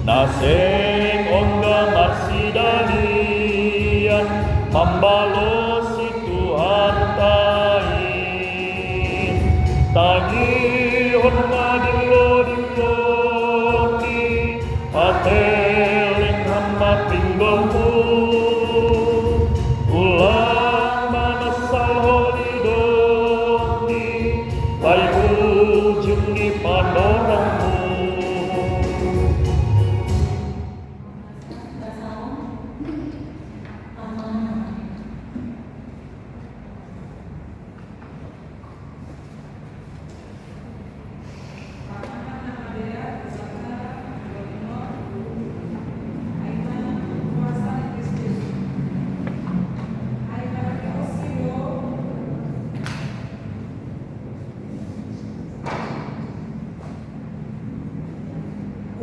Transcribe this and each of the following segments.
Naseng ongga marsidalian mambalos si Tuhan tain tagihon madilo-diloni pateling hamba pinggolmu ulang manasal holidoni bayu ujung di panorangmu.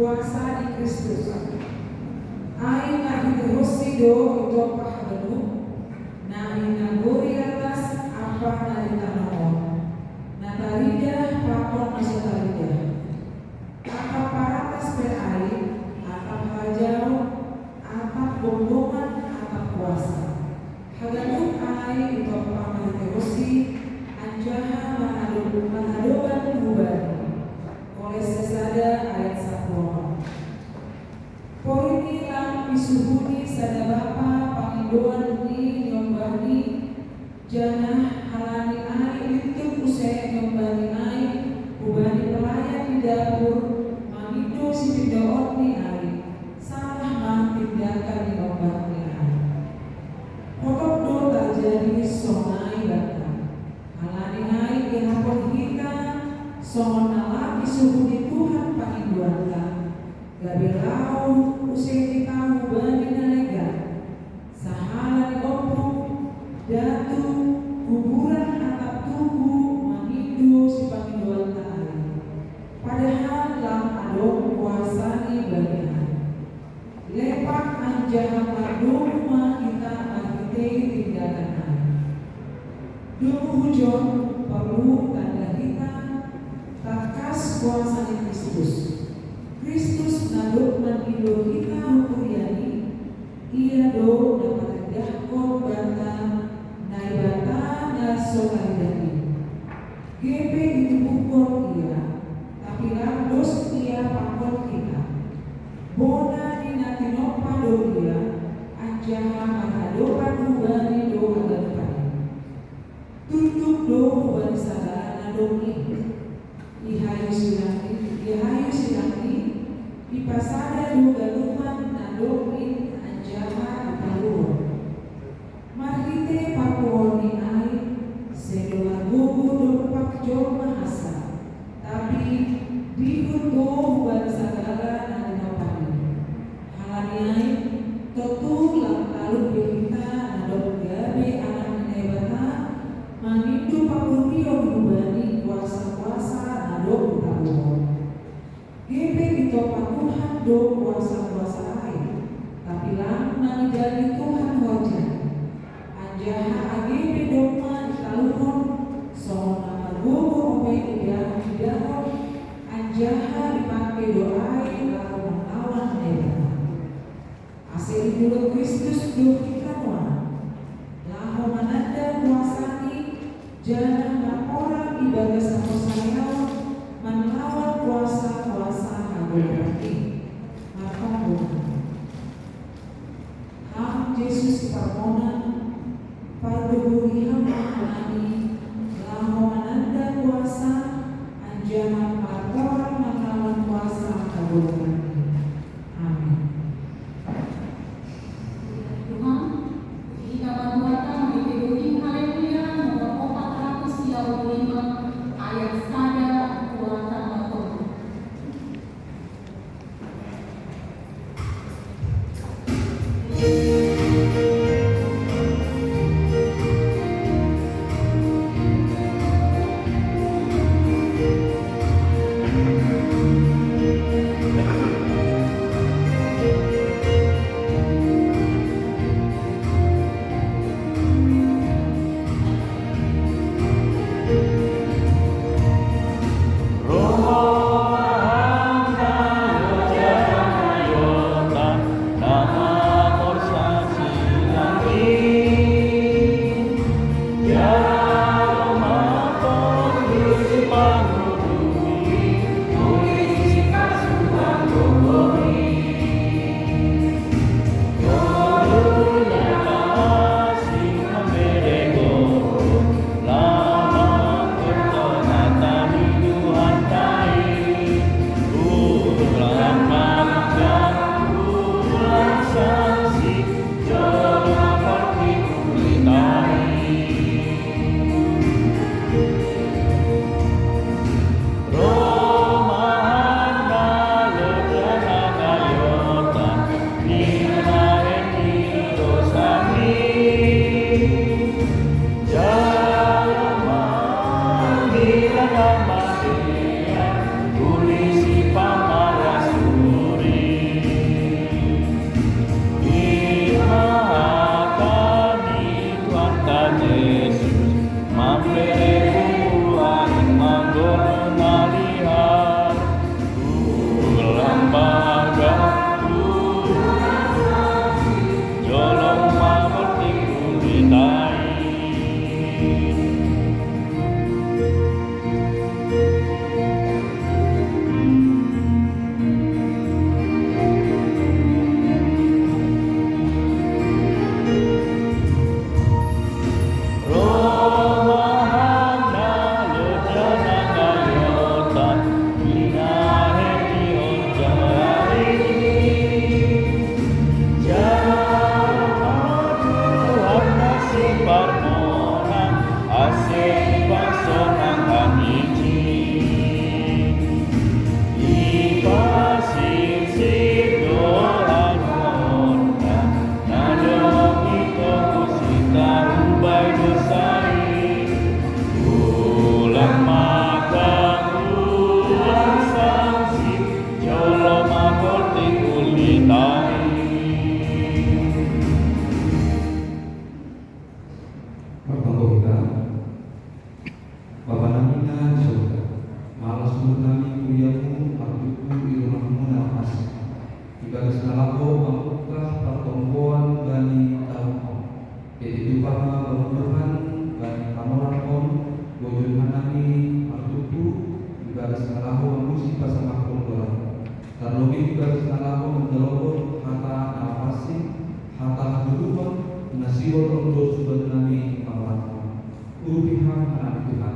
Kuasa di Kristus. Ai nahidhosido untuk pahadenu, na inaguri atas apa narita nomo, natarida pakon nasotarida, apa paratas berai, apa hajau, apa bombongan, apa kuasa. Haganuk ai untuk pamanitehosi, anjaha mahadoban hubani, oleh sesada malaki suhu di Tuhan panginduanlah, gabelau usai tahu bani nalega, sahala di opung, datu, kuburan atap tubuh, mangindu si panginduan ta'ala. Padahal lam adong kuasani bagian. Lepak anjah rumah kita agite tinggalkan. Dulu hujon perlu tanda kita takas kuasa Kristus. Kristus naduk mengindo kita hukuriani, ia do dapat dahkon bata naibata na solaridani. GP itu pukul ia, tapi randos ia pakon kita. Bona dina tinopa do ia, anjaha manadopan hubani do agalpani. Tutup do hubani sadana domi. Ihayu silangni, ipasada do galuman na domin anjaha ipalur. Marhite pakuoni ay, sedola gugu do pakjo mahasa. Tapi bihun do hubani sadana na dinopani. Halaniay, totu lang taluk bihita na do gabi anak nebata, mangindu pakurpio hubani kuasa-kuasa na do utabuhon. Gebe ditopa Tuhan do kuasa-kuasa lain, tapi lang nanidali Tuhan wajah. Anjaha agebe doma ditaluhon, sohon nama gugu opai idahon, anjaha dipakai doai lalu menawan nebata. Asal dulu Kristus do kita wana, laho mananda kuasani, jangan orang ibadah sama saya melawan kuasa-kuasa berarti maka ham Yesus permohonan parduburihan mengalami laho mananda kuasa anjaman orang melawan kuasa berarti. Amin. Tuhan, kita berdoa mengikuti haleluya nomor 435 ayat sada kuatan Tuhan. salahu manusi pasama kondora. Terlebih juga salahu menjelobot hata nafasi, hata haduduman, nasiwon rondo subhanami pamrata. Urubihan anak Tuhan,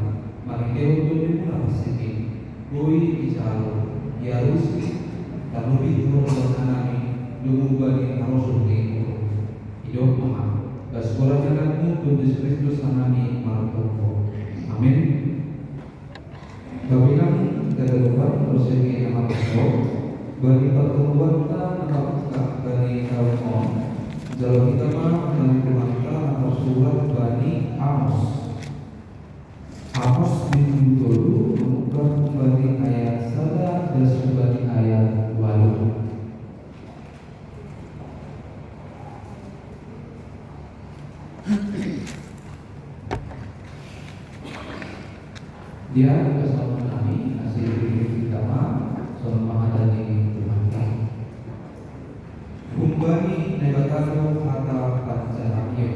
mari kewo tuh nafasi Bui ijalo, yarusi, terlebih subhanami, dumubani harosuki hidup maha. Sekolah janganmu Tuhan Kristus sanami martoko. Amin. Kawinan dari Bapak prosesi amat besar bagi pertemuan kita nampak bani kaum jalan kita mah dari kumanta atau surat bani Amos. Amos bin dulu membuka kembali ayat 1 dan kembali ayat 2. Dia bersama kami hasil kita sama menghadiri Tuhan. Kumbani nebatamu kata pancaranya.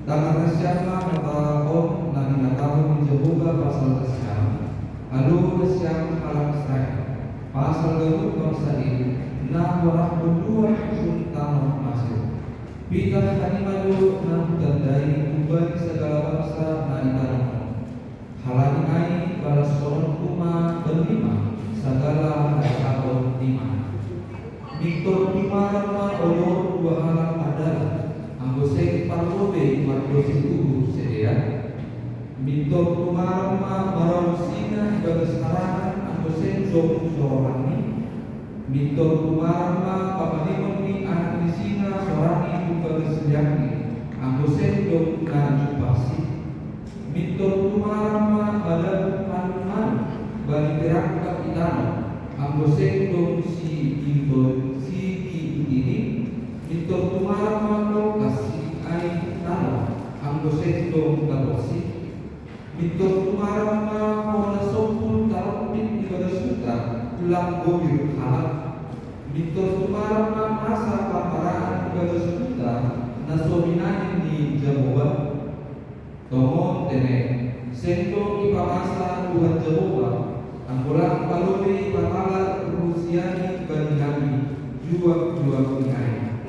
Tangan siapa kata om nani natamu menjebuka pasal kesyam. Alu kesyam halang serai. Pasal gemuk bangsa ini. Nah warah berdua sultan masuk. Bika hani maju nah tandai kumbani segala bangsa nani tanah. Halani ai balas soron kuma berlima segala tahun lima. Miktor pimarama olor dua halang adalah anggosek parlobe mardosi tubuh sedia. Miktor pimarama marosina balas harangan anggosek jomu sorani. Miktor pimarama papalimon ni anak disina sorani balas sediaki anggosek jomu na jupasi. Miktor tumarama badan panuman bagi gerak kapitano anggosek dong si ini Miktor tumarama lo kasih ai tano anggosek dong kabosi Miktor tumarama mola sopul tarapit ibadah suta tulang gobir halak Miktor tumarama masa paparaan ibadah suta nasobinahin di Jawa Tomo tene sento ipamasa Tuhan Jehovah anggolang palori patala rusiani bani kami jua kunai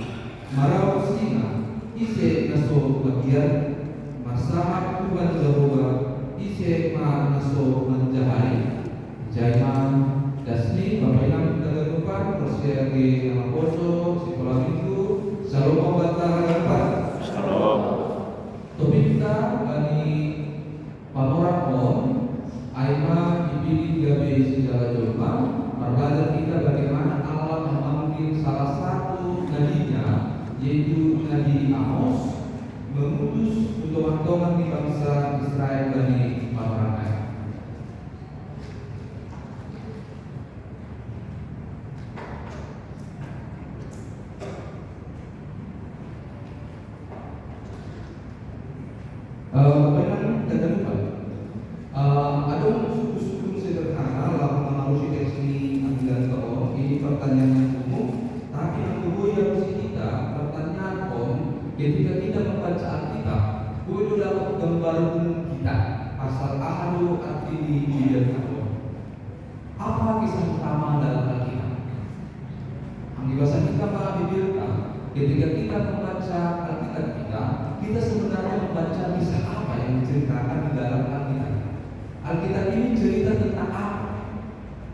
marau singa ise naso bagian masahat Tuhan Jehovah ise ma naso menjahari jaiman dasni bapak dalam depan persiagi nama poso sekolah minggu shalom batara depan shalom. Topikta bani panorakon Aima dipilih gabe segala jelma Belajar kita bagaimana Allah memanggil salah satu nabinya yaitu Nabi Amos mengutus untuk teman-teman di bangsa Israel bani panorakan. Memang tidak lupa. Ada suku-suku sederhana lalu mengarusi teksi ambilan tahun. Ini pertanyaan yang umum, tapi yang kedua yang harus kita pertanyaan om ketika kita membaca Alkitab, kudu dapat gambar kita pasal ahadu arti di Alkitab. Apa kisah utama dalam Alkitab? Yang bahasa kita dibilang ketika kita membaca Alkitab kita sebenarnya membaca kisah apa yang diceritakan di dalam Alkitab. Alkitab ini cerita tentang apa?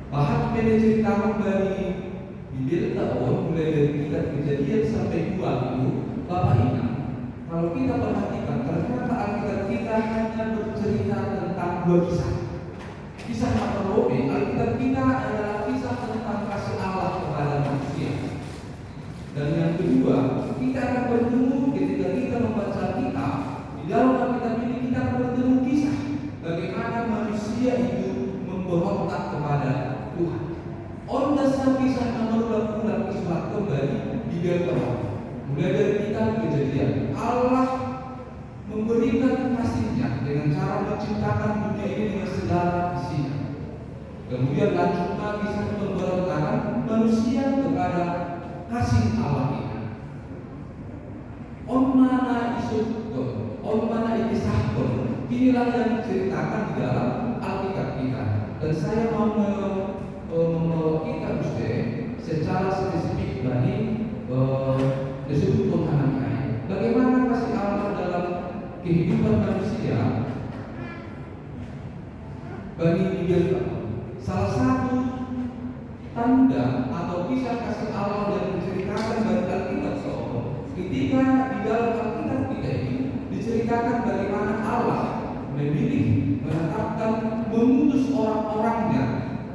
Bahan pada cerita dari Bibel tahun mulai dari kitab Kejadian sampai 2 itu Bapak ingat kalau kita perhatikan ternyata Alkitab kita hanya bercerita tentang 2 kisah. Kisah Matarobe, Alkitab kita adalah kisah tentang kasih Allah kepada manusia. Dan yang kedua, kita akan bertemu ketika kita membaca Alkitab. Di dalam Alkitab ini kita akan bertemu kisah bagaimana manusia itu memberontak kepada Tuhan. On dasar kisah mengulang-ulang kisah kembali di dalam mulai dari kitab Kejadian. Allah memberikan kasihnya dengan cara menciptakan dunia ini dengan segala isinya. Kemudian lanjut lagi kisah pemberontakan manusia kepada kasih Allah ini. On mana isukun, on mana ikisahkun. Inilah yang diceritakan di dalam Alkitab kita. Dan saya mau membawa kita secara spesifik dari disebut penghalangan. Bagaimana kasih Allah dalam kehidupan manusia bagi dia. Salah satu tanda atau kisah kasih Allah yang diceritakan dari Alkitab ketika di dalam Alkitab kita ini diceritakan bagaimana Allah memilih, menetapkan, mengutus orang-orangnya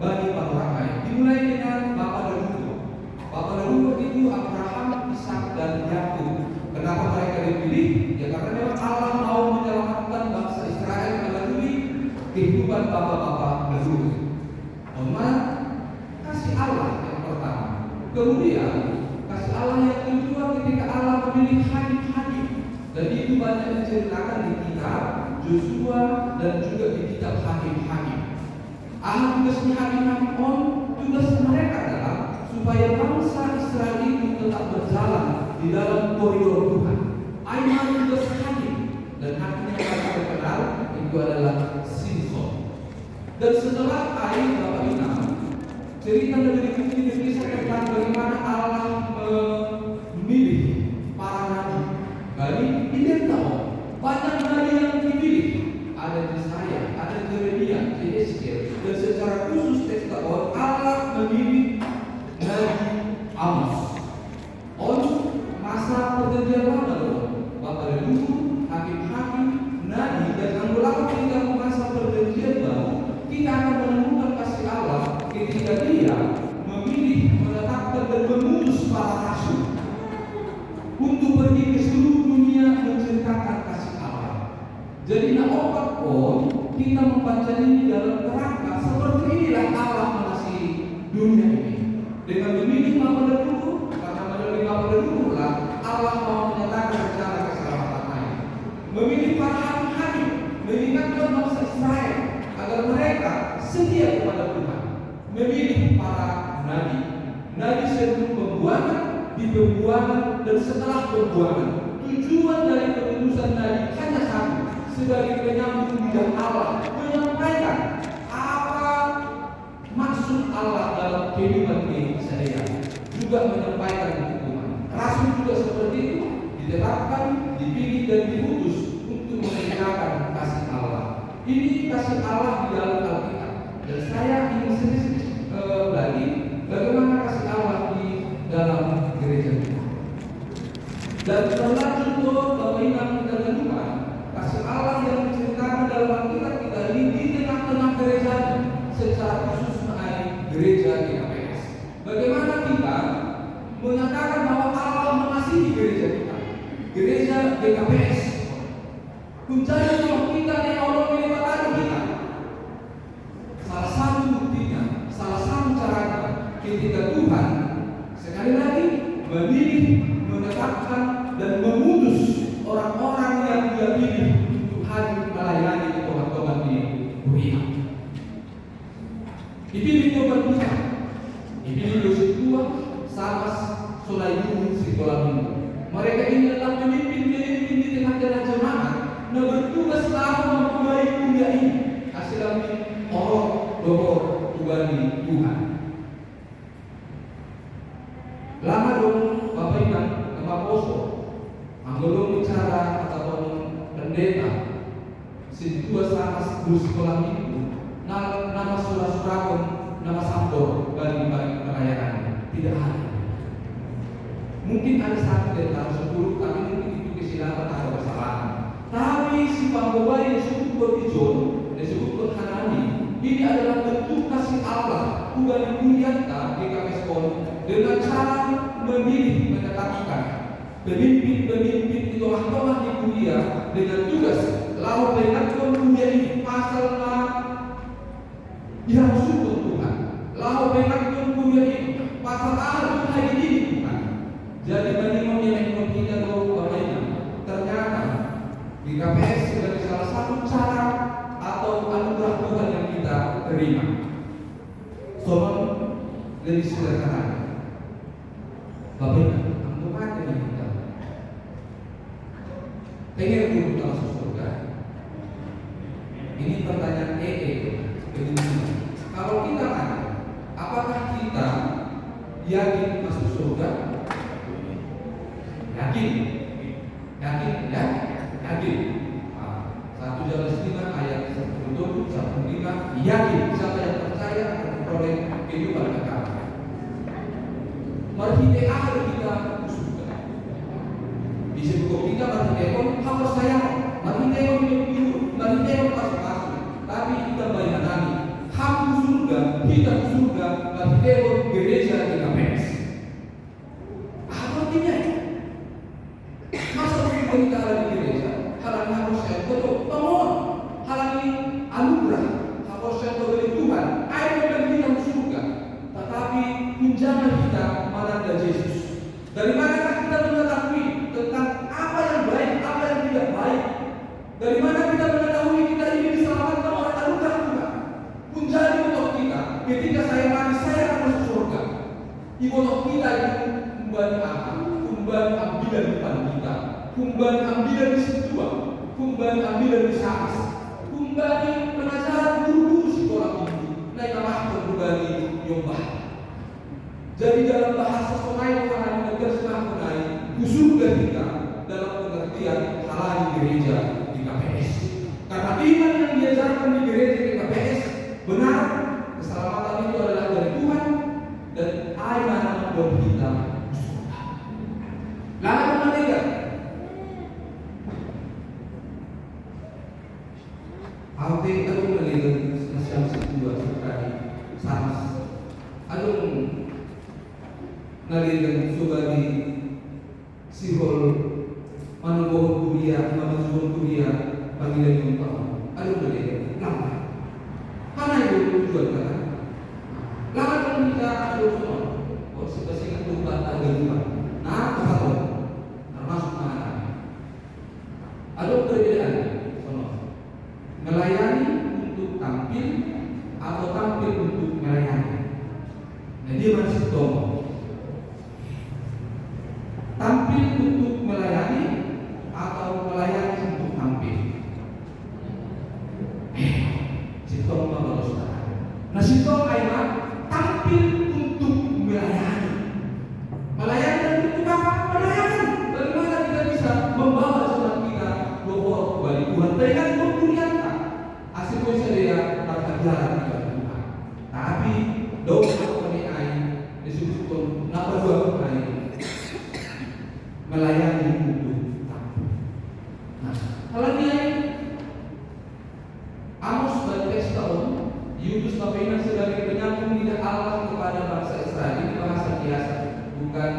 bagi para ramai. Dimulai dengan Bapa leluhur itu Abraham, Ishak dan Yakub. Kenapa mereka dipilih? Ya karena memang Allah mau menyelamatkan bangsa Israel melalui kehidupan bapa-bapa leluhur. Kasih Allah yang pertama. Kemudian kasih Allah yang kedua ketika Allah memilih hakim-hakim. Dan itu banyak diceritakan di kitab Yosua dan juga di kitab Hakim-hakim. Tugasnya hakim-hakim tugas mereka adalah supaya bangsa Israel itu tetap berjalan di dalam koridor Tuhan. Ayat tugas hakim dan hakim yang paling terkenal itu adalah Simson. Dan setelah ayat Bapak Inam, cerita dari buku ini kisah tentang bagaimana Allah memilih para nabi. Bagi tidak tahu banyak nabi yang dipilih. Ada Yesaya, ada Yeremia, Yesaya, dan secara khusus teks bahwa Allah memilih Nabi Amos. Masa perjanjian lama Bapak leluhur, hakim-hakim, nabi dan anggota ketika masa perjanjian baru, kita akan menemukan kasih Allah ketika Dia memilih, menetapkan dan mengutus para rasul untuk pergi ke seluruh dunia menceritakan kasih Allah. Jadi obat kita membaca ini dalam kerangka seperti inilah Allah mengasihi dunia ini dengan memilih Bapa leluhur, karena melalui Bapa leluhurlah Allah mau menyatakan rencana keselamatannya. Memilih para hakim-hakim, mengingatkan bangsa Israel agar mereka setia kepada Tuhan. Memilih para nabi sebelum pembuangan, di pembuangan dan setelah pembuangan. Tujuan dari pengutusan nabi hanya satu, sebagai penyambung lidah Allah, menyampaikan apa maksud Allah dalam kehidupan manusia, juga menyampaikan hukuman. Rasul juga seperti itu, ditetapkan, dipilih dan diutus untuk menceritakan kasih Allah. Ini kasih Allah di dalam Alkitab. Dan saya ingin sedikit lagi bagaimana kasih Allah di dalam gereja kita. Dan terlanjut Bapak Inam kita temukan kasih Allah yang diceritakan dalam Alkitab kita ini di tengah-tengah gereja, secara khusus mengenai gereja GKPS. Bagaimana kita menyatakan bahwa Allah mengasihi gereja kita, gereja GKPS. Mencari Allah kita yang Allah menyebabkan kita. Salah satu buktinya, salah satu caranya ketika Tuhan sekali lagi memilih, menetapkan dan memutus orang-orang yang Dia pilih untuk hadir melayani teman-teman di dunia. Dipilih Tuhan kita, dipilih Yosef II, Samas, Sulaiman, Sikolaminu. Mereka ini adalah pemimpin-pemimpin di tengah-tengah jemaat. Nah, bertugas selama memulai dunia ini. Hasilnya orang doa Tuhan Tuhan. Lama dong Bapak Iman Bapak Poso belum bicara ataupun pendeta Sidua Samas sekolah itu nama surah-surah nama Sabdo bagi perayaan tidak ada. Mungkin ada satu dari tahun 10, tapi mungkin itu kesilapan atau kesalahan. Tapi si pembawa yang disebut Berdijon, disebut Hanani, ini adalah bentuk kasih Allah Tuhan dimuliakan di KPSPON dengan cara memilih, menetapkan pemimpin-pemimpin itu telah di dunia dengan tugas lalu peringatkan dunia ini pasal yang syukur Tuhan, lalu peringatkan dunia ini pasal hari ini Tuhan. Jadi bagaimana yang kita tahu bahwa ternyata di KPS sebagai salah satu cara atau anugerah Tuhan yang kita terima. Soal lebih sederhana. Bapak mati dengan kita. Pengen dulu masuk surga. Ini pertanyaan kedua. yakin masuk surga? Yakin? Yakin? Ya? Yakin? 1 Yohanes 5 ayat 1-5, yakin siapa yang percaya akan memperoleh kehidupan kekal. Marhite ahli kita surga. Disebut kita marhite harus sayang, marhite hidup, marhite masuk-masuk. Tapi kita bayangkan kamu surga, kita surga, marhite gereja di KPS. Apa artinya? Masa kita ada di gereja, halani harus saya betul, bangun, halani anugerah, harus saya dari Tuhan, air dan kita surga. Tetapi pinjaman kita mana ada Yesus. Dari manakah kita mengetahui tentang apa yang baik, apa yang tidak baik? Dari mana kita mengetahui kita ini diselamatkan oleh anugerah Tuhan? Menjadi untuk kita, ketika saya mati, saya akan masuk surga. Ibu kita itu kembali apa? Kembali ambilan depan kita, kembali ambilan di setua, kembali ambilan di sains, kembali pengajaran guru-guru sekolah tinggi, naik nama kembali Yombah. Jadi dalam bahasa Sonai karena diterjemahkan naik surga kita dalam pengertian halal gereja di KPS. Karena iman yang diajarkan di gereja di KPS benar, keselamatan itu adalah dari Tuhan dan iman yang membuat kita surga. Lalu ketiga, Alte aduh melihat macam sebuah sekali sans aduh nalikan subadi sihol manuboh kuliah manuboh kuliah panggilan yung tao aduh melihat lama karena itu tujuan kan lawan kita aduh semua kok sebesar itu bata agama nah apa termasuk mana aduh perbedaan melayani untuk tampil atau tampil untuk melayani. Nah dia masih tahu tampil untuk melayani atau melayani untuk tampil. Sitong bagus. Nah sitong ayat tampil untuk melayani. Melayani untuk apa? Melayani. Bagaimana kita bisa membawa jemaat kita bahwa kembali Tuhan dengan kemuliaan asal saya terkejar Tuhan. Tapi doa mengenai disebutkan nama dua mengenai melayani untuk tampil. Nah, kalau dia Amos berkata tahun Yudus Bapak sebagai penyambung lidah Allah kepada bangsa Israel. Ini bahasa biasa, bukan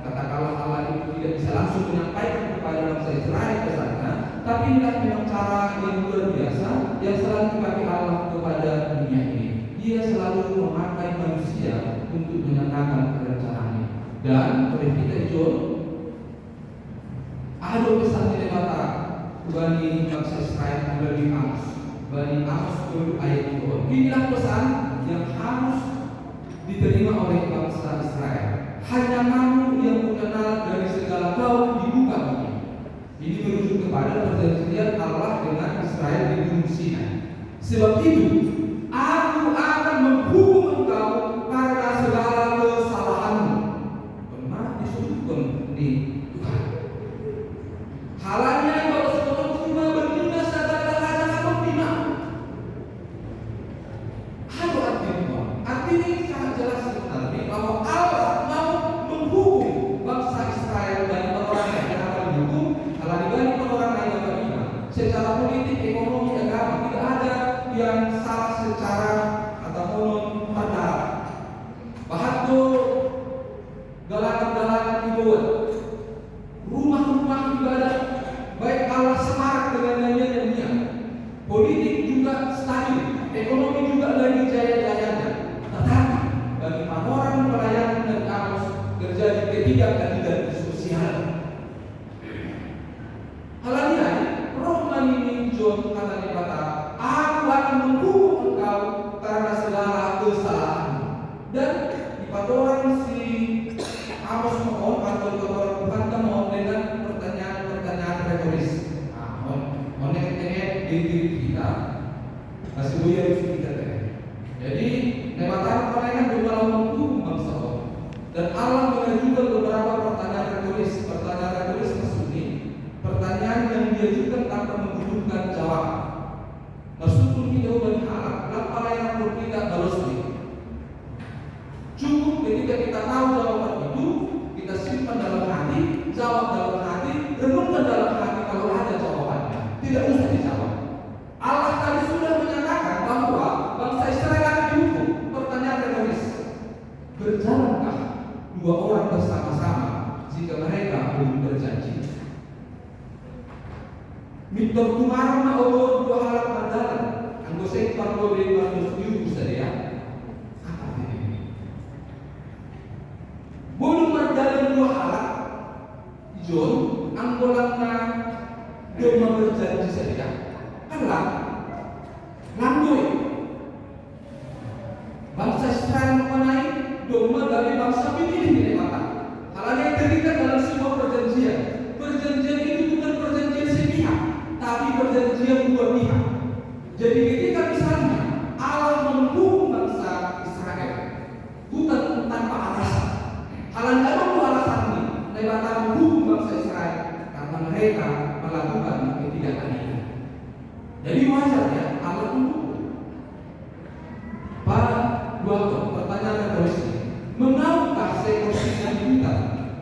katakanlah Allah itu tidak bisa langsung menyampaikan kepada bangsa Israel ke sana, tapi inilah memang cara yang luar biasa yang selalu dipakai Allah kepada dunia ini. Dia selalu memakai manusia untuk menyatakan kerencanaannya. Dan oleh kita John, ada pesan di mata Bani bangsa Israel melalui Amos. Bani Amos 10 ayat 2. Inilah pesan yang harus diterima oleh bangsa Israel. Hanya kamu yang mengenal dari segala kaum di muka bumi. Ini merujuk kepada perjanjian Allah dengan Israel di Gunung Sinai. Sebab itu, aku akan menghukum engkau karena segala kesalahanmu. Pernah disebutkan di Tuhan. Halanya kalau seorang cuma berdina sadar ada apa bina. Apa artinya? Artinya sangat jelas sebenarnya bahwa Allah mau menghukum bangsa Israel dari orang yang akan dihukum. Kalau dibanding orang lain yang beriman, secara politik, ekonomi, agama tidak ada yang salah secara ataupun pada bahan itu galangan-galangan dibuat, rumah-rumah ibadah, baik Allah semarak dengan nyanyian-nyanyian, politik juga stabil, ekonomi juga lagi jaya-jayanya. Tetapi bagi orang pelayanan dan kamus terjadi ketidakadilan sosial. Halanya, roh ini John kata kata, aku akan menghukum engkau karena segala kesalahan. Dan di patoran si Amos mohon atau patoran Tuhan mohon dengan pertanyaan-pertanyaan retoris. Mohon yang diri kita masih boleh harus kita. Jadi, nepatan pelayanan juga menghukum bangsa. Dan menunjukkan jawaban. Meskipun kita udah halal, kenapa pelayanan pun kita harus cukup ketika kita tahu jawaban itu, kita simpan dalam hati, jawab dalam hati, renungkan dalam hati kalau ada jawabannya. Tidak usah dijawab. Allah tadi sudah menyatakan bahwa bangsa Israel akan dihukum. Pertanyaan retoris, berjalankah dua orang bersama-sama jika mereka belum berjanji? Mitor tumarang na o dua halak madalan ang gosek parlo de manus yugo sa dia. Apa ini? Belum madalan dua halak John ang bolang na doma berjanji sa dia. Kanlang langgoy. Bangsa Israel mengenai doma dari bangsa pemilih di mata. Hal yang terikat dalam sebuah perjanjian. Perjanjian itu bukan perjanjian sepihak, tapi perjanjian dua pihak. Jadi ketika misalnya Allah menghukum bangsa Israel bukan tanpa alasan. Hal yang ada dua alasan ini. Lewat menghukum bangsa Israel karena mereka melakukan ketidakadilan. Jadi wajar ya Allah menghukum. Pada dua pertanyaan retoris ini, mengapakah seekor singa di hutan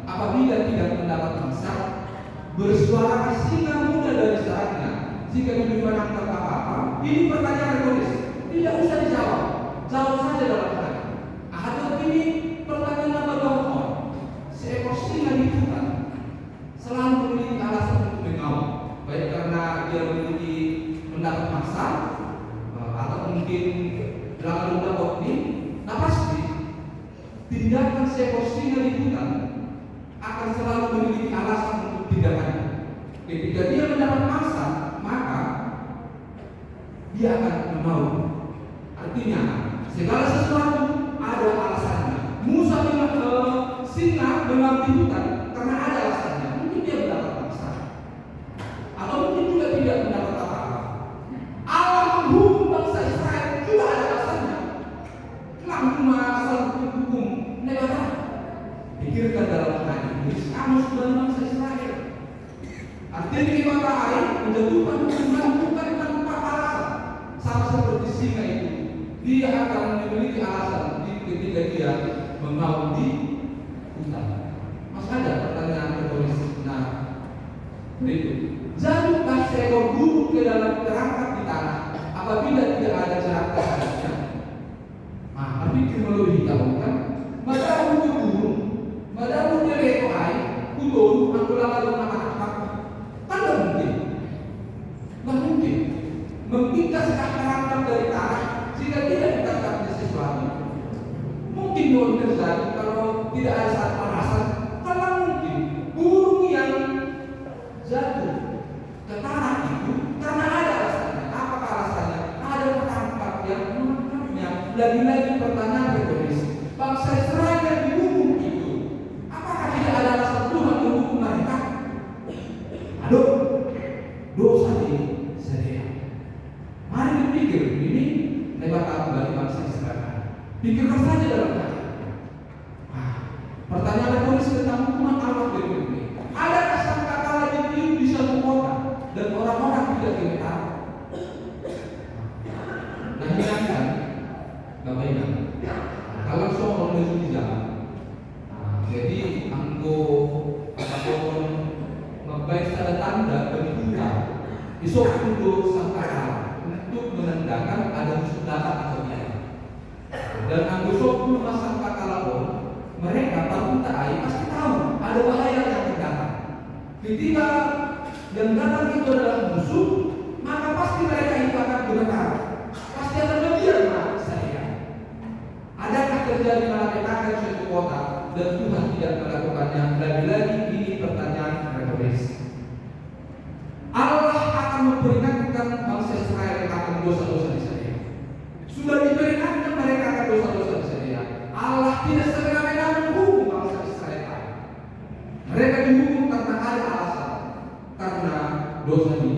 apabila tidak mendapat mangsa? Bersuara singa muda dari saatnya jika tidak menangkap apa-apa? Ini pertanyaan retoris, tidak usah dijawab, jawab saja dalam hati. Atau ini pertanyaan nomor 2. Seekor singa di hutan selalu memiliki alasan untuk mengaum, baik karena dia memiliki mendapat mangsa atau mungkin dalam muda ini. Nah pasti tindakan seekor singa di hutan akan selalu memiliki alasan untuk tindakannya. Ketika dia mendapat mangsa, maka dia akan mau. Artinya segala sesuatu ada alasannya. Musa singa memang di hutan karena ada alasannya. Mungkin dia mendapat mangsa, atau mungkin juga tidak mendapat apa-apa. Allah menghukum bangsa Israel juga ada alasannya. Kenapa cuma asal hukum negara? Pikirkan dalam hati, kamu sudah bangsa Israel. Artinya di mata air menjatuhkan hukuman bukan tanpa alasan. Sama seperti singa itu, dia akan memiliki alasan ketika dia mengaum di hutan. Masih ada pertanyaan retoris. Nah, berikut. Jatuhkah seekor burung ke dalam terangkat di tanah apabila tidak ada jarak terhadapnya? Nah, berpikir melalui tahu kan? Madamu burung, madamu dia air, burung angkulan lalu anak-anak. Kan tidak mungkin. Tidak mungkin. Mengikaskan terangkat dari tanah jika tidak ditangkapnya sesuatu. Mungkin boleh terjadi kalau tidak ada satu alasan. Kalau mungkin burung yang jatuh ke tanah itu karena ada alasannya. Apakah alasannya? Ada petangkap yang menangkapnya. Lagi-lagi pertanyaan retoris. Bangsa Israel yang dihukum itu, apakah tidak ada alasan Tuhan menghukum mereka? Aduh, dosa di sedia. Mari berpikir ini lewat apa bagi bangsa Israel. Pikirkan saja dalam hati. Pertanyaan retoris tentang hukuman Allah berikut ini. Adakah sangkakala ditiup di suatu kota dan orang-orang tidak gemetar? Nah, ingatkan, Bapak ingat, kalau soal menuju jalan, jadi angko apapun membaik tanda tanda berita, besok untuk sangkakala untuk menandakan ada musuh datang atau tidak. Dan angko sopul sangkakala pun mereka tahu tak pasti tahu ada bahaya yang datang. Ketika yang datang itu adalah musuh, maka pasti mereka itu akan gemetar. Pasti akan berdiam saya. Adakah terjadi malapetaka di suatu kota dan Tuhan tidak melakukannya? Lagi-lagi ini pertanyaan retoris. Allah akan memperingatkan bangsa Israel akan dosa-dosa di sana. Sudah diperingatkan mereka akan dosa-dosa di sana. Allah tidak semena-mena menghukum bangsa Israel. Mereka dihukum karena ada alasan, karena dosa ini.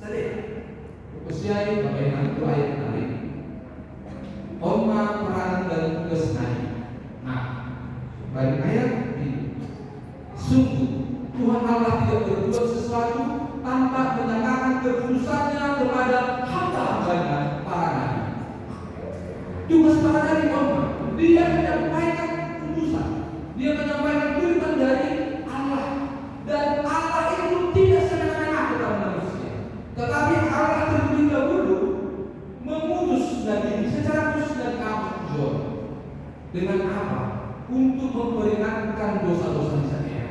Tadi, usiai Bapak itu ayat tadi. Oma peran dan tugas naik. Nah, bagi ayat ini, sungguh Tuhan Allah tidak berbuat sesuatu tanpa menyatakan keputusannya terhadap hamba-hambanya para nabi. Tugas para nabi dia menyampaikan putusan, dia menyampaikan firman dari Allah, dan Allah itu tidak semena-mena kepada manusia, tetapi Allah terlebih dahulu memutus Nabi secara khusus dari John. Dengan apa? Untuk memperingatkan dosa-dosa Israel,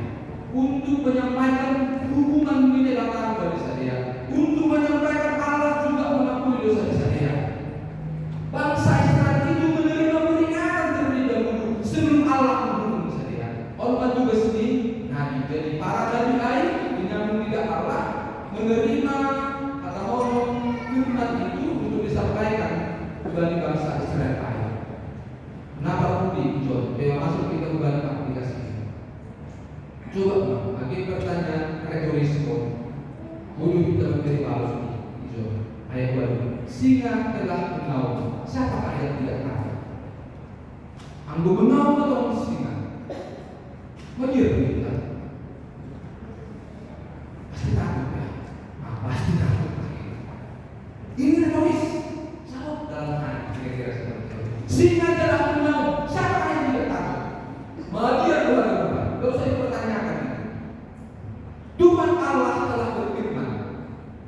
untuk menyampaikan hukuman binatang bagi Israel, untuk menyampaikan Allah juga mengampuni dosa Israel. Bangsa Israel itu menerima peringatan terlebih dahulu sebelum Allah menghukum Israel. Allah juga sendiri nabi. Jadi para nabi lain menyambung lidah Allah, menerima atau ngomong firman itu untuk disampaikan kepada bangsa Israel lain. Kenapa Budi John? Biar masuk kita kembali ke aplikasi ini. Coba bagi pertanyaan retoris kok. Budi kita memberi balas John. Ayat 2. Singa telah mengaum. Siapakah yang tidak tahu? Anggo mengaum atau singa? Menjadi kita. Pasti takut ya. Pasti takut. Ini retoris. Jawab dalam hati kira-kira seperti itu. Singa telah mengaum. Siapa yang tidak takut? Dia Tuhan. Tidak usah dipertanyakan. Tuhan Allah telah berfirman.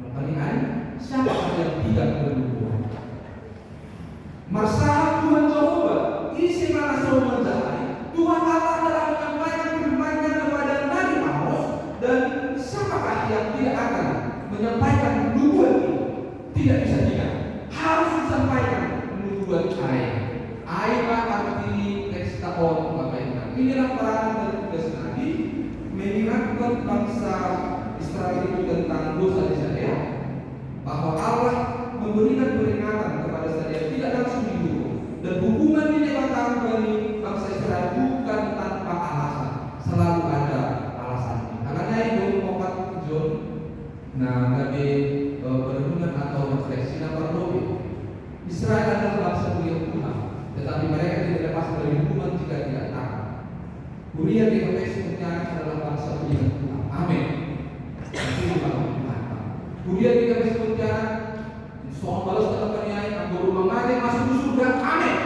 Memperingatkan siapa yang tidak bernubuat. Masalah Tuhan Jehovah isi mana semua menjahai. Tuhan Allah telah menyampaikan firman-Nya kepada Nabi Amos, dan siapakah yang tidak akan menyampaikan nubuat itu? Tidak bisa tidak. Harus disampaikan nubuat ayat. Ayat arti tekstaon Bapak. Inilah peranan dan tugas Nabi mengingatkan bangsa Israel itu tentang dosa Israel, bahwa Allah memberikan peringatan kepada Israel tidak langsung dihukum, dan hukuman dilewatkan bagi bangsa Israel bukan tanpa alasan, selalu ada alasannya. Karena itu opat John, Nabi berhubungan atau refleksi perlu Israel adalah bangsa punya Tuhan, tetapi mereka tidak lepas dari hukuman jika tidak taat. Kemudian di Efesus adalah bangsa punya Tuhan. Amin. Kemudian kita bisa berbicara soal balas dalam penilaian guru mengajar masuk ke surga. Amin.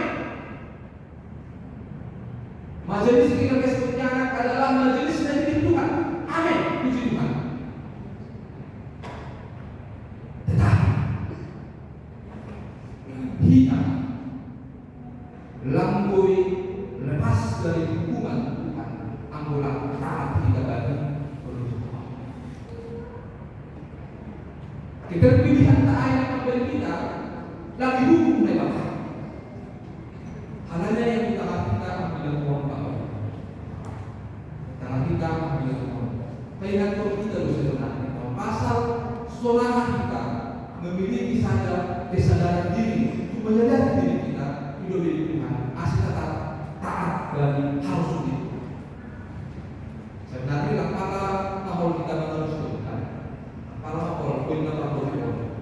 Majelis kita bisa berbicara adalah majelis dari Tuhan. Amin. Puji Tuhan. Tetapi kita lampui lepas dari hukuman Tuhan, anggulah taat kita bagi keterpilihan tak ayat memberi kita lagi hukum lewat. Halnya yang kita lakukan apabila Tuhan tahu. Karena kita apabila Tuhan. Pengingat kita harus dibenarkan. Pasal solangan kita memiliki saja kesadaran diri untuk menyadari diri kita hidup di Tuhan. Asal tetap taat bagi harus itu. Sebenarnya kalau kita meneruskan. Kalau kita berdoa,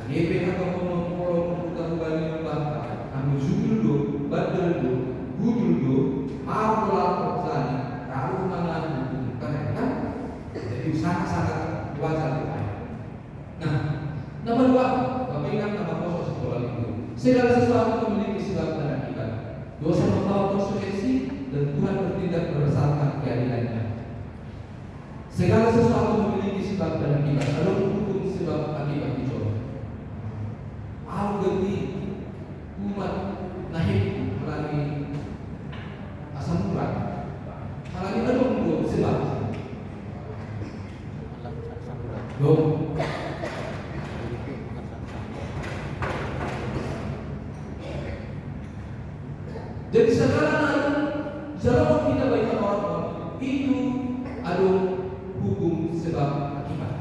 ini atau mengolok kita kembali membantah, kami jujur badal gujul apalah pesan, kalau mana kan, jadi sangat wajar. Nah, nomor 2, pembinaan nama proses sekolah itu. Segala sesuatu memiliki sebab dan akibat. Dosa membawa konsekuensi dan Tuhan bertindak berdasarkan keadilannya. Segala sesuatu memiliki sebab dan akibat. Lalu hukum sebab akibat itu. Aku ganti umat naik melalui asam urat. Kalau kita menunggu sebab. Dong. Jadi segala kita baikkan orang itu adalah hukum sebab akibat.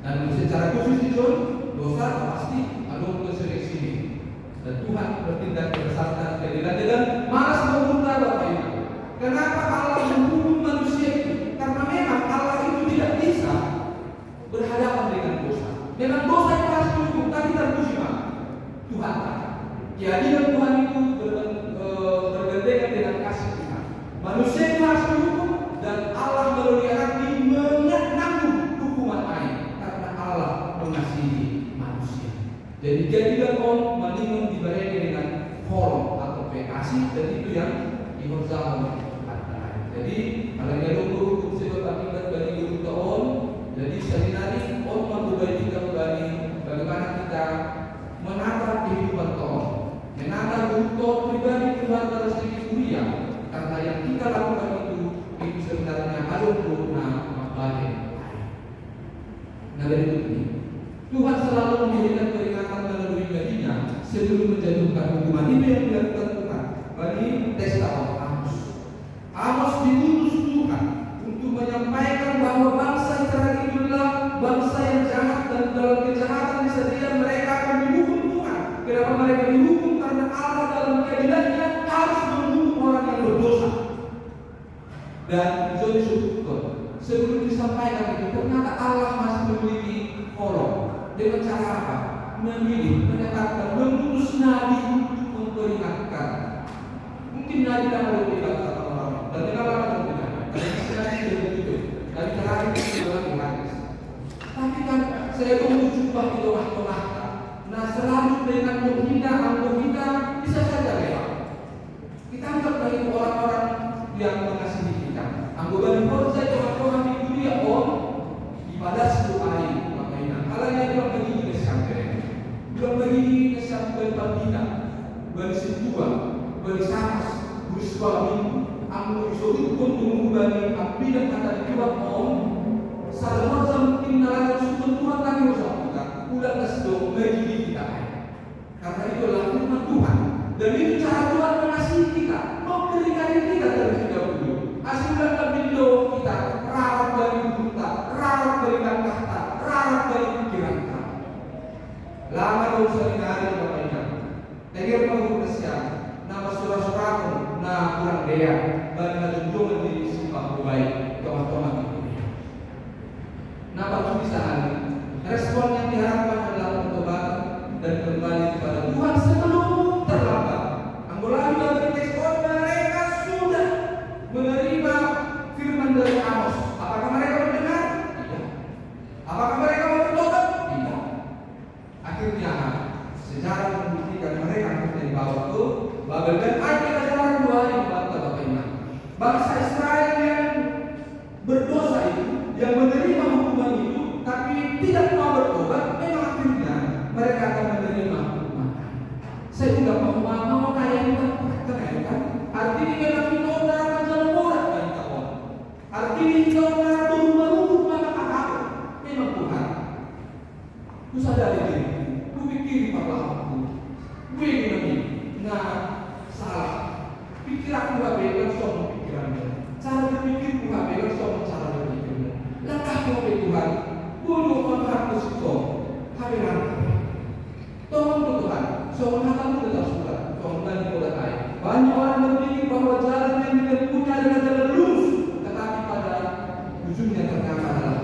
Dan secara khusus itu dosa pasti ada konsekuensi. Dan Tuhan bertindak berdasarkan keadilan dan malas memutar Bapak Ibu. Kenapa Allah menghukum manusia itu? Karena memang Allah itu tidak bisa berhadapan dengan dosa. Memang dosa itu harus dihukum, tapi terpuji Tuhan. Keadilan Tuhan itu bergandengan dengan kasih Tuhan. Manusia itu harus dihukum dan Allah melalui hati menanggung hukuman air karena Allah mengasihi. Jadi jadilah om malingon dibayani dengan kolom atau PAC, dan itu yang dihorzahon. Jadi kalau dia hukum sebab akibat bagi guru tahun, jadi sehari-hari om membuat kita kembali bagaimana kita menata kehidupan tahun, menata guru tahun pribadi keluarga sendiri kuliah, karena yang kita lakukan itu sebenarnya harus berguna baik. Nah dari itu Tuhan selalu memberikan peringatan melalui baginya sebelum menjatuhkan hukuman. Itu yang dilakukan Tuhan bagi testa Amos. Amos diutus Tuhan untuk menyampaikan bahwa bangsa Israel itulah bangsa yang jahat, dan dalam kejahatan disediakan mereka akan dihukum Tuhan. Kenapa mereka dihukum? Karena Allah dalam keadilannya harus menghukum orang yang berdosa. Dan sebelum disampaikan itu, ternyata Allah masih memiliki kolom. Dengan cara apa? Memilih, menetapkan, mengutus nabi untuk memperingatkan. Mungkin nabi tidak mau dikatakan orang, dan tidak mau dikatakan. Karena istilahnya sudah begitu. Dari terakhir itu lagi hadis. Tapi kan saya tunggu jumpa di tengah-tengah. Nah selalu dengan menghina anggur kita bisa saja lewat. Kita anggap dari orang-orang yang mengasihi kita. Anggota di Polda orang-orang di dunia ibadah seluai. Kalau yang bilang begini sampai, bilang begini sampai berbina, bersentuhan, bersanas, bersekolah minggu, anggur sulit pun mengubah api dan kata dibuat salah mungkin nalayan susun Tuhan lagi bersama kita, udah kesedok begini kita. Karena itulah firman Tuhan, dan itu cara Tuhan mengasihi kita, memperingati kita dari kita dulu. Asyiklah kebindo kita, rawat dari kita, rawat dari kata, rawat dari pikiran kita. Lama dosa hari Bapak Ibu. Tegir pengurusan nama surah-surah na kurang daya bagi junjungan di sifat baik teman-teman itu. Napa tulisan respon yang diharapkan adalah bertobat dan kembali kepada Tuhan sebelum terlambat. Anggota juga bertekon mereka sudah menerima firman dari Amos. Apakah mereka mendengar? Tidak. Apakah mereka mau bertobat? Tidak. Akhirnya sejarah membuktikan mereka akan dibawa ke Babel, dan ada jalan dua yang bangsa Israel yang berdosa itu, yang menerima hukuman itu, tapi tidak mau bertobat, memang akhirnya mereka akan menerima hukuman. Saya juga mau kayak kan? Artinya memang kita orang jalan murah bagi kawan. Artinya kita orang turun maka kakak. Memang Tuhan. Ku sadari diri, ku pikir pahlawanku. Gue ini, nah salah. Pikiran gua beda sama pikiranmu. Cara berpikir gua beda sama cara berpikirmu. Langkah gua ke Tuhan, bulu mengharus itu. Hadiran. Tolong Tuhan, soal hatamu tetap suka. Soal dan kodakai. Banyak orang berpikir bahwa jalan yang dia punya adalah jalan lurus, tetapi pada ujungnya ternyata adalah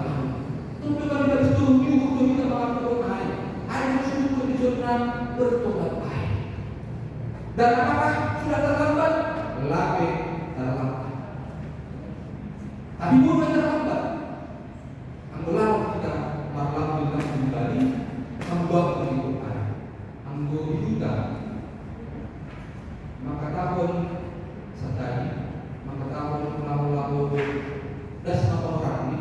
tentu kalau dari situ untuk kita melakukan air syukur di zona bertobat baik. Dan apakah sudah terlambat? Lebih terlambat. Tapi bukan terlambat. Anggota kita malam dengan kembali membuat kehidupan. Anggota kita maka tahun sadari, maka tahun lalu das orang ini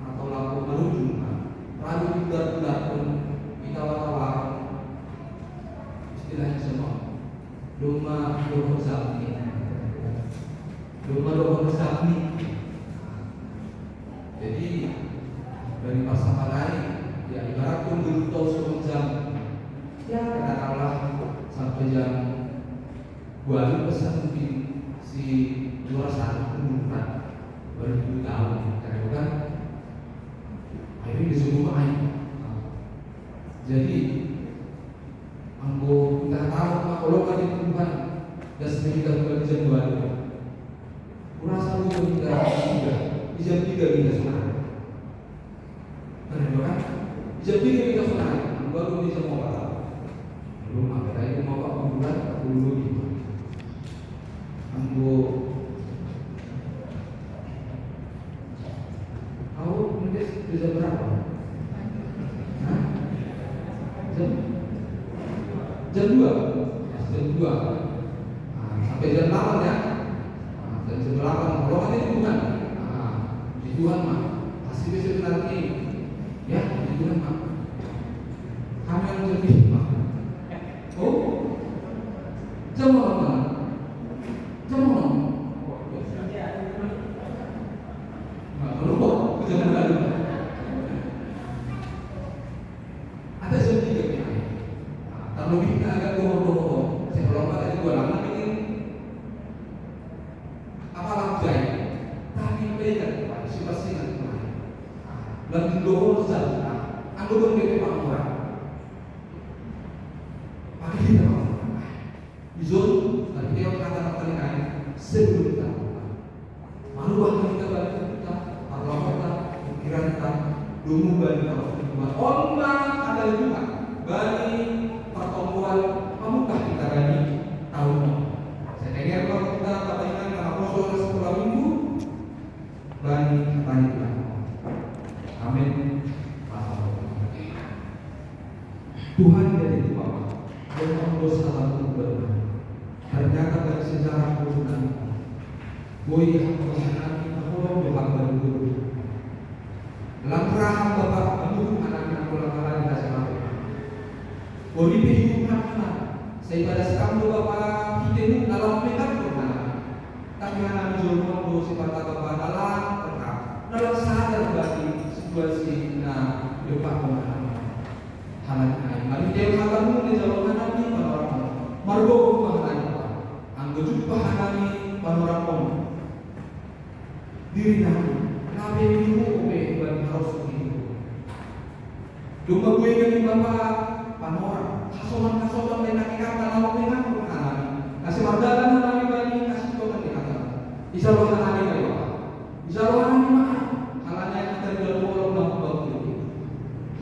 atau lalu merujuk, lalu budak-budak pun kita watawar istilahnya semua. Rumah dohor sakni, rumah dohor sakni. Jadi dari pasangan lain, ya ibarat pun dulu tahu sebelum jam, ya katakanlah sampai jam 2 pesan mungkin si luar sana umurkan 2000 tahun, kan? Akhirnya disuruh main. Jadi ambo kita tahu kalau kan itu Tuhan dan sebenarnya kita di jam 2 kurasa lu kita di jam 3 kita sunat kan? Di jam 3 kita sunat baru di jam 4 belum ada itu mau apa bulan aku dulu gitu ambo tahu mungkin di jam berapa? Jam jam 2. Sampai jam 8 ya. Dan jam 8 kalau kan ini bukan. Tujuan mah pasti besok nanti ya tujuan mah kami yang lebih mah jam berapa? Jam berapa? Lupa jangan lalu ada jam 3 ya. Kalau kita agak doa saya belum ada di gua lama ini apa lagi tapi beda pasti dan doa saja, anggur bebe panggilan, pakai kita panggilan. Izon, tapi dia kata kali lain sebelum kita, malu bahkan kita balik kita, Allah kita, pikiran kita, dulu balik kalau kita, Allah ada juga balik pertemuan, kamukah kita balik tahun ini. Saya dengar kalau kita katakan karena proses sekolah minggu, balik kita. Amin. Tuhan dari itu Bapak yang dosa lalu benar. Ternyata dari sejarah Tuhan Boy yang menghadapi Allah Tuhan berguru. Dalam perang Bapak mendukung anak-anak pulang-pulang dikasih maaf. Boy kehidupan anak. Saya pada sekarang Bapak kita dalam pekan Tuhan. Tapi anak jolong do sifat Bapak dalam sadar bagi situasi depan pemahaman halangan. Mari dia katamu di jalan nabi panorama. Margo pemahaman. Anggo jumpa hanami panorama. Diri nabi. Nabi itu oke bagi harus itu. Jumpa gue dengan bapak panorama. Kasoman dan hakikat dalam dengan pemahaman. Kasih mardalan nabi bagi kasih Tuhan di kata. Insyaallah hanami bapak. Insyaallah hanami halanya kita dalam orang bangku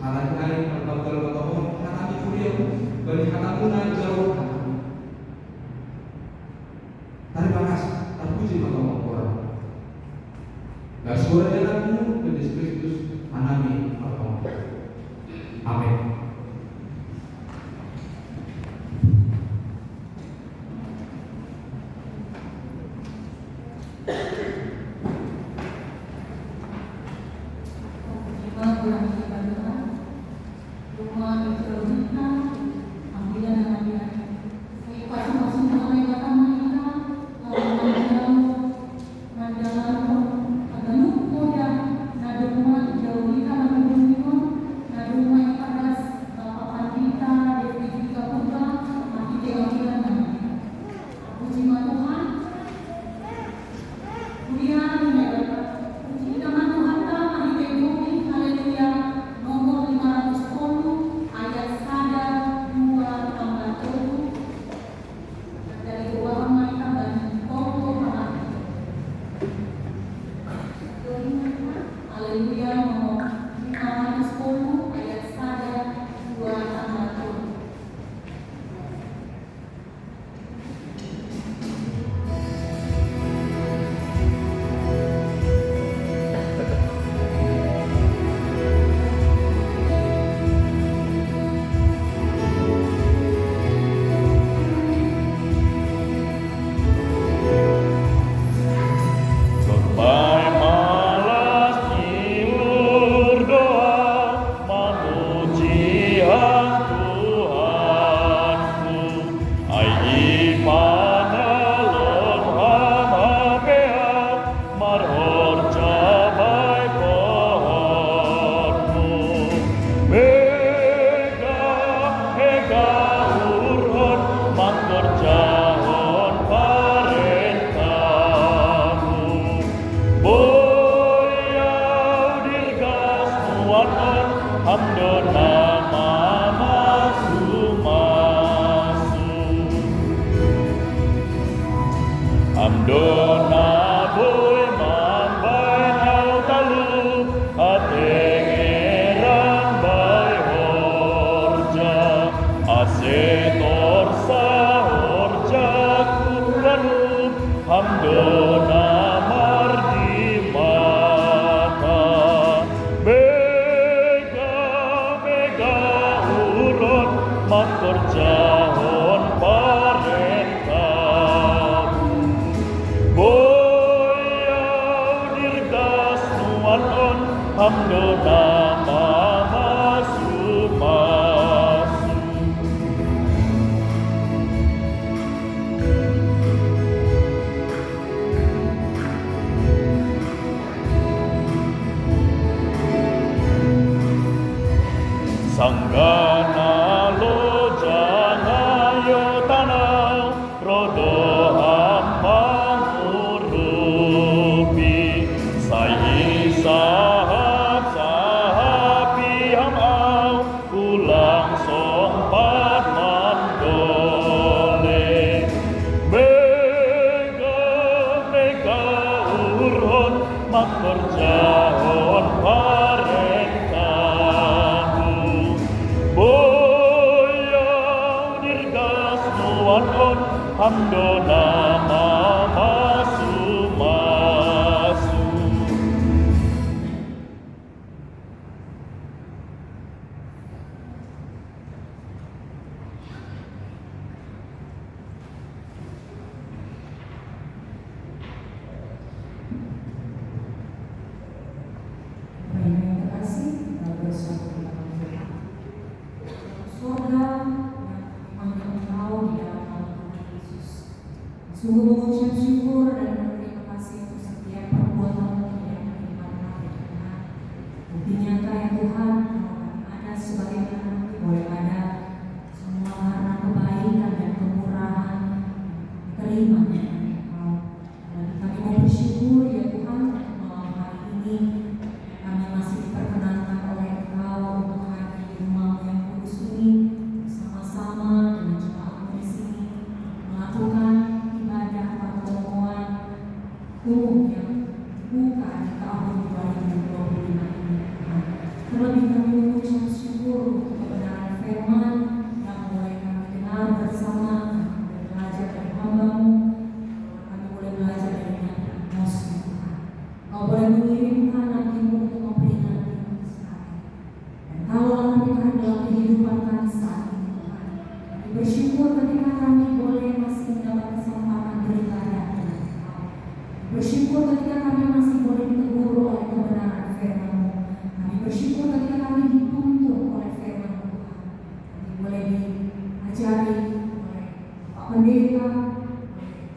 halanya yang berbakal batahun hanami kuliah bagi hanamuna jauh terima kasih terpuji maka orang dan suara dalammu dan Yesus Kristus hanami batahun. Amin. Makorja hamdona masu-masu. Sanggana lo jangayo tanau rodo hampang urupi sayi sahapi hamau ulang sompat mandole mega urhon makorjahon parentamu boyau dirgas nuan hamdona masu-masu. Baik, yang terkasih, kita bersatu di dalam Tuhan. Surga yang Engkau di dalam nama Tuhan Yesus. Sungguh mengucap syukur dan berterima kasih untuk setiap perbuatan-Mu di dalam kehidupan kami, Tuhan. Bukti nyata ya Tuhan, ada sebagaimana kami boleh ada semua karena kebaikan dan kemurahan terima dari Engkau. Dan kami mau bersyukur ya Tuhan untuk malam hari ini kami masih diperkenankan oleh Engkau untuk hadir di rumah-Mu yang kudus ini bersama-sama dengan jemaat-Mu di sini melakukan ibadah pertemuan umum yang dibuka di tahun 2025 ini. Terlebih kami mengucap syukur untuk kebenaran firman yang boleh kami dengar bersama, kami belajar dari hamba-Mu, kami boleh belajar dari Amos Tuhan. Kau boleh mengirimkan Nabi-Mu untuk memperingati kami sekali. Dan kalau kami dalam kehidupan kami saat ini Tuhan, kami bersyukur ketika kami boleh masih mendapat kesempatan beribadah dengan Engkau. Bersyukur ketika kami masih boleh ditegur oleh kebenaran firman-Mu. Kami bersyukur ketika kami dituntun oleh firman-Mu Tuhan. Kami boleh diajari oleh Pak Pendeta,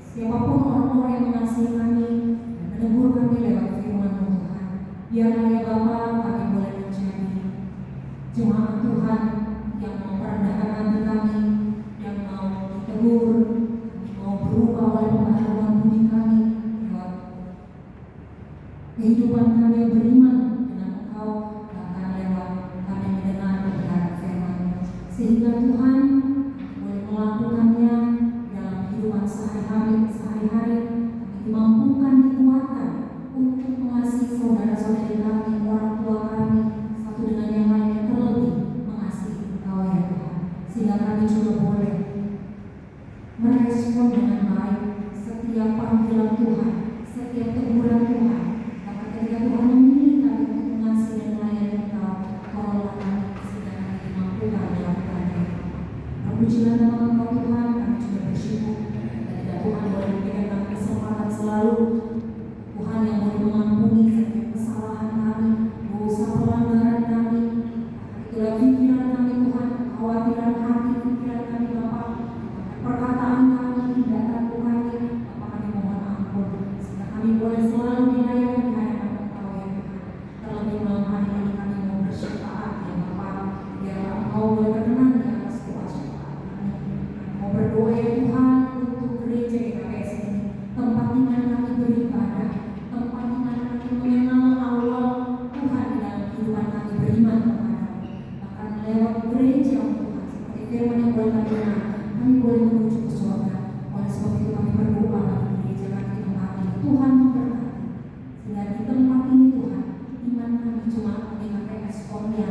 siapapun orang-orang yang mengasihi kami dan menegur kami lewat firman-Mu Tuhan. Biarlah ya Bapa kami boleh menjadi jemaat Tuhan yang mau merendahkan hati kami, yang mau ditegur, kami mau berubah oleh pembaharuan budi kami lewat kehidupan kami yang beriman dengan Engkau, bahkan lewat kami mendengar kebenaran firman-Mu. Sehingga Tuhan boleh melakukannya dalam kehidupan sehari-hari, kami dimampukan, dikuatkan untuk mengasihi saudara-saudari kami, orang tua kami, satu dengan yang lainnya, terlebih mengasihi Engkau ya Tuhan. Sehingga kami juga boleh merespon dengan baik setiap panggilan Tuhan, setiap teguran Tuhan. Bahkan ketika Tuhan memilih kami untuk mengasihi dan melayani Engkau, tolonglah kami sehingga kami dimampukan melakukannya. Terpujilah nama Engkau Tuhan, kami juga bersyukur. Dan Tuhan boleh memberikan kami kesempatan selalu, Tuhan yang boleh mengampuni setiap kesalahan kami, dosa pelanggaran kami, itulah pikiran kami Tuhan, kekhawatiran hati, pikiran kami Bapa, perkataan kami, tindakan kami, Bapa kami mohon ampun, sehingga kami boleh selalu dilayani di hadapan Engkau ya Tuhan. Terlebih malam hari ini kami mau bersyafaat ya Bapa, biarlah Engkau boleh berkenan di atas doa syafaat kami. Mau berdoa ya Tuhan untuk gereja GKPS ini, tempat di mana kami beribadah, tempat di mana kami mengenal awal Tuhan di dalam kehidupan kami beriman kepada-Mu. Bahkan lewat gereja Tuhan, seperti firman yang boleh kami dengar, kami boleh menuju ke surga. Oleh sebab itu kami berdoa bagi gereja kami tempat ini, Tuhan memberkati. Sehingga di tempat ini Tuhan, iman kami cuma GKPS Konya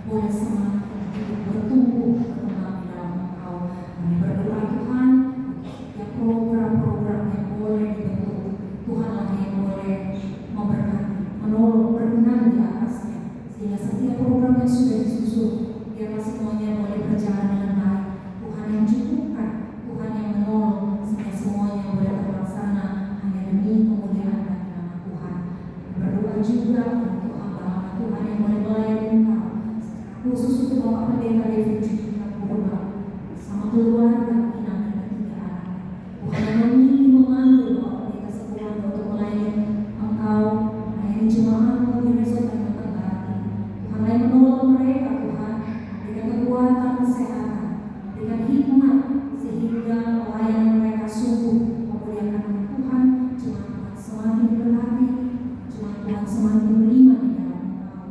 boleh semangat untuk bertumbuh berkembang di dalam Engkau. Kami berdoa Tuhan, setiap program-program yang boleh dibentuk, Tuhanlah yang boleh memberkati, menolong, berkenan di atasnya. Sehingga setiap program yang sudah disusun, biarlah semuanya boleh berjalan dengan baik. Tuhan yang cukupkan, Tuhan yang menolong, sehingga semuanya boleh terlaksana hanya demi kemuliaan bagi nama Tuhan. Berdoa juga untuk hamba-hamba Tuhan untuk Bapak Pendeta David juga Purba sama keluarga Inang dan ketiga anak. Tuhan yang memilih memanggil Bapak Pendeta sekeluarga untuk melayani Engkau, melayani jemaat-Mu di Resort Kalimantan Barat ini. Tuhan yang menolong mereka, Tuhan, berikan kekuatan, kesehatan, berikan hikmat sehingga pelayanan mereka sungguh memuliakan nama Tuhan. Jemaat Tuhan semakin diberkati, jemaat Tuhan semakin beriman di dalam Engkau.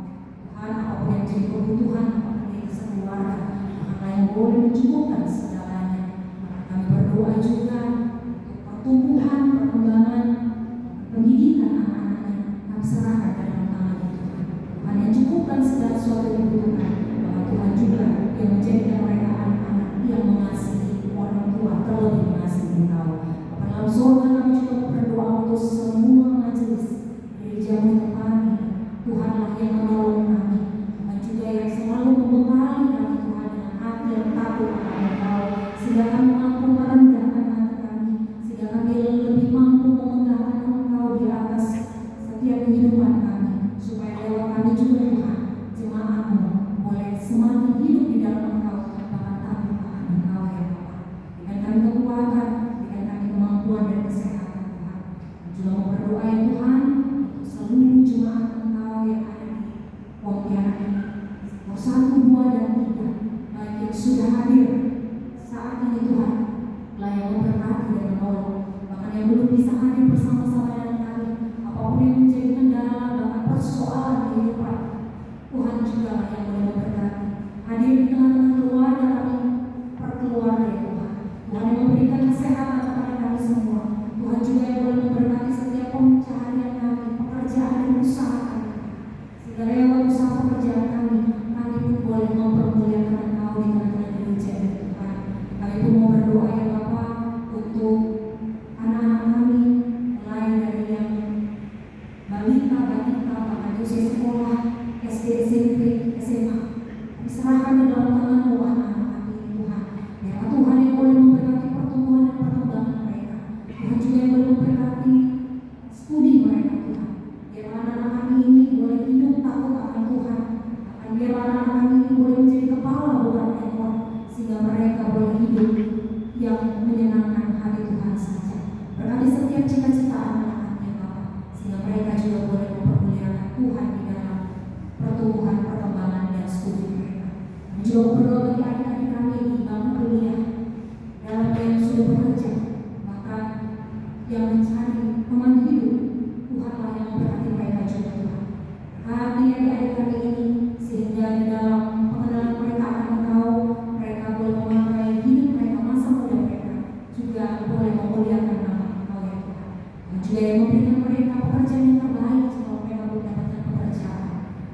Tuhan, apapun yang jadi kebutuhan Bapak Pendeta sekeluarga, Tuhan yang boleh mencukupkan segalanya. Maka kami berdoa juga untuk pertumbuhan, perkembangan, pendidikan anak-anaknya. Kami serahkan ke dalam tangan Tuhan. Tuhan yang cukupkan segala sesuatu yang dibutuhkan. Maka Tuhan juga yang menjadikan mereka anak-anak yang mengasihi orang tua terlebih mengasihi Engkau. Bapa dalam surga, kami juga berdoa untuk semua majelis gereja tempat ini. Tuhanlah yang menolong kami. Tuhan juga yang selalu membekali kami, Tuhan, dengan hati yang takut akan Engkau, sehingga kami mampu merendahkan hati kami, sehingga kami lebih mampu memegahkan Engkau di atas setiap kehidupan kami, supaya lewat kami juga, Tuhan, jemaat-Mu boleh semakin hidup di dalam Engkau, bahkan takut akan Engkau, ya Bapa. Berikan kami kekuatan, berikan kami kemampuan dan kesehatan, Tuhan. Juga mau berdoa, ya Tuhan, untuk seluruh jemaat Engkau yang ada di Pontianak ini, satu, dua, dan tiga, baik yang sudah hadir saat ini, Tuhan, lah yang memberkati dan menolong, bahkan yang belum bisa hadir bersama-sama dengan kami, apapun yang menjadi kendala, bahkan persoalan kehidupan, Tuhan juga lah yang boleh memberkati. Hadir di tengah-tengah keluarga kami, perkeluarga, ya Tuhan. Tuhan yang memberikan kesehatan kepada kami semua. Tuhan juga yang boleh memberkati setiap pencaharian kami, pekerjaan dan usaha kami. Sehingga lewat usaha pekerjaan kami pun boleh mempermuliakan Engkau di tengah-tengah gereja, ya Tuhan. Kami pun mau berdoa, ya Bapa, untuk anak-anak kami, mulai dari yang balita, bahkan usia sekolah, SD, SMP, SMA. Kami serahkan ke dalam tangan-Mu anak-anak kami, Tuhan. Biarlah Tuhan yang boleh memberkati pertumbuhan dan perkembangan mereka. Tuhan juga yang boleh memberkati studi mereka, Tuhan. Biarlah anak-anak kami ini boleh hidup takut akan Tuhan. Biarlah anak-anak kami ini boleh menjadi kepala bukan ekor, sehingga mereka boleh hidup yang menyenangkan hati Tuhan saja. Berkati setiap cita-cita anak-anaknya, Bapak, sehingga mereka juga boleh mempermuliakan Tuhan di dalam pertumbuhan, perkembangan, dan studi mereka. Dan juga berdoa bagi adik-adik kami di bangku kuliah, dalam yang sudah bekerja, bahkan yang mencari teman hidup. Tuhanlah yang memberkati mereka juga, Tuhan. Berkati adik-adik kami ini, sehingga di dalam pengenalan mereka akan Engkau, mereka boleh memakai hidup mereka, masa muda mereka juga boleh memuliakan nama Engkau, ya Tuhan. Dan juga yang memberikan mereka pekerjaan yang terbaik jika mereka belum mendapatkan pekerjaan.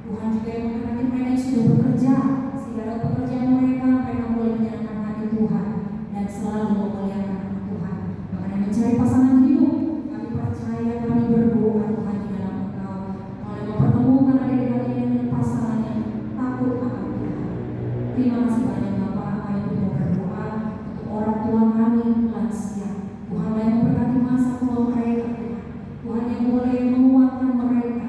Tuhan juga yang memberkati mereka yang sudah bekerja, sehingga dalam pekerjaan mereka boleh menyenangkan hati Tuhan dan selalu memuliakan nama Tuhan. Bahkan yang mencari pasangan hidup, kami percaya, kami berdoa, Tuhan, di dalam Engkau boleh mempertemukan adik-adik kami dengan pasangan yang takut akan Tuhan. Terima kasih banyak, Bapak. Kami pun mau berdoa untuk orang tua kami lansia. Tuhan yang memberkati masa tua mereka, Tuhan. Tuhan yang boleh menguatkan mereka,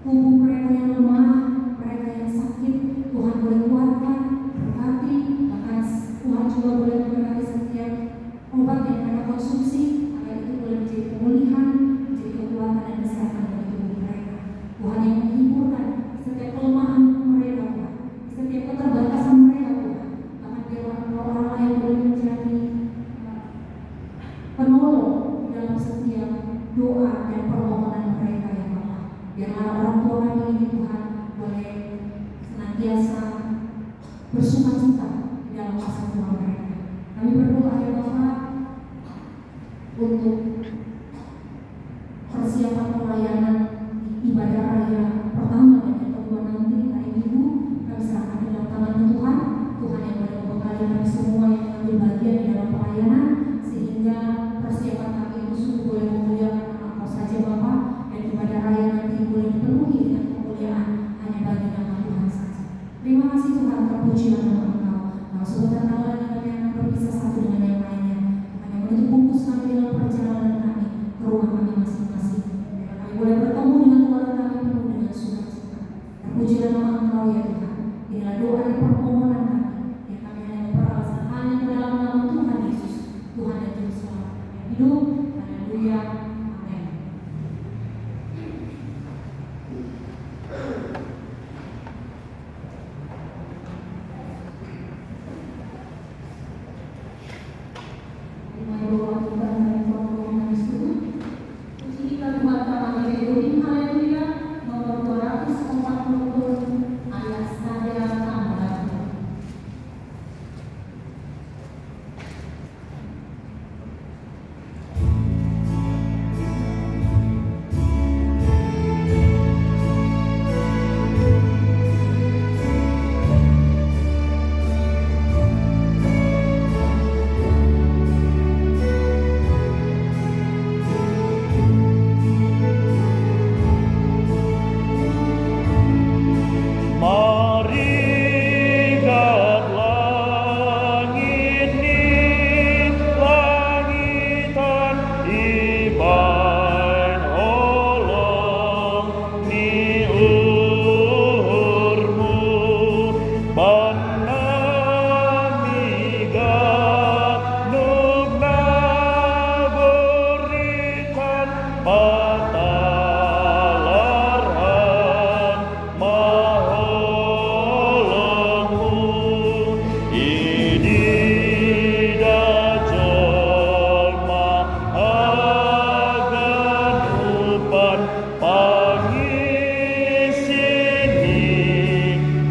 tubuh mereka yang lemah, mereka yang sakit, Tuhan boleh kuatkan, berkati. Bahkan Tuhan juga boleh memberkati setiap obat yang mereka konsumsi, agar itu boleh menjadi pemulihan, menjadi kekuatan dan kesehatan bagi tubuh mereka. Tuhan yang menghiburkan setiap kelemahan mereka, Tuhan, setiap keterbatasan mereka, Tuhan. Bahkan biarlah Allah yang boleh menjadi penolong dalam setiap doa dan permohonan mereka, ya Bapa. Biarlah orang tua kami ini, Tuhan, boleh senantiasa bersukacita di dalam masa tua mereka. Kami berdoa, ya Bapa, untuk persiapan pelayanan ibadah raya pertama dan yang kedua nanti hari Minggu. Kami serahkan di dalam tangan Tuhan. Tuhan yang boleh membekali kami semua yang mengambil bagian di dalam pelayanan, sehingga persiapan kami itu sungguh boleh memuliakan nama Engkau saja, Bapa, dan ibadah raya nanti boleh dipenuhi dengan kemuliaan hanya bagi nama Tuhan saja. Terima kasih, Tuhan, terpujilah nama Engkau. Nah, sebentar lagi kami akan berpisah satu dengan yang lainnya. Tuhan yang menutup bungkus kami dalam perjalanan kami ke rumah kami masing-masing. Biarlah kami boleh bertemu dengan keluarga kami penuh dengan sukacita. Terpujilah nama Engkau, ya Tuhan. Inilah doa talaran maholongmu ini dajolma aganupan pangisini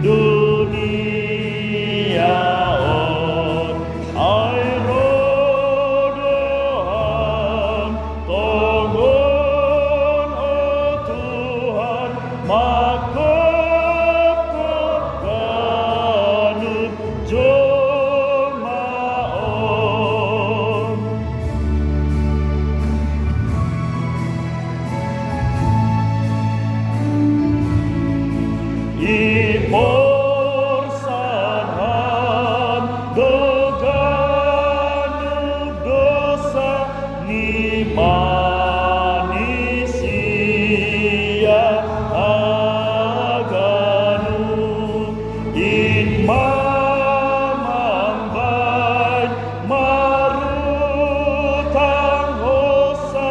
dunia on airodohan tongon oh Tuhan makokop ganut joma on Iporsanhan doganu dosa ni manisia aganu in mamambain marutang hosa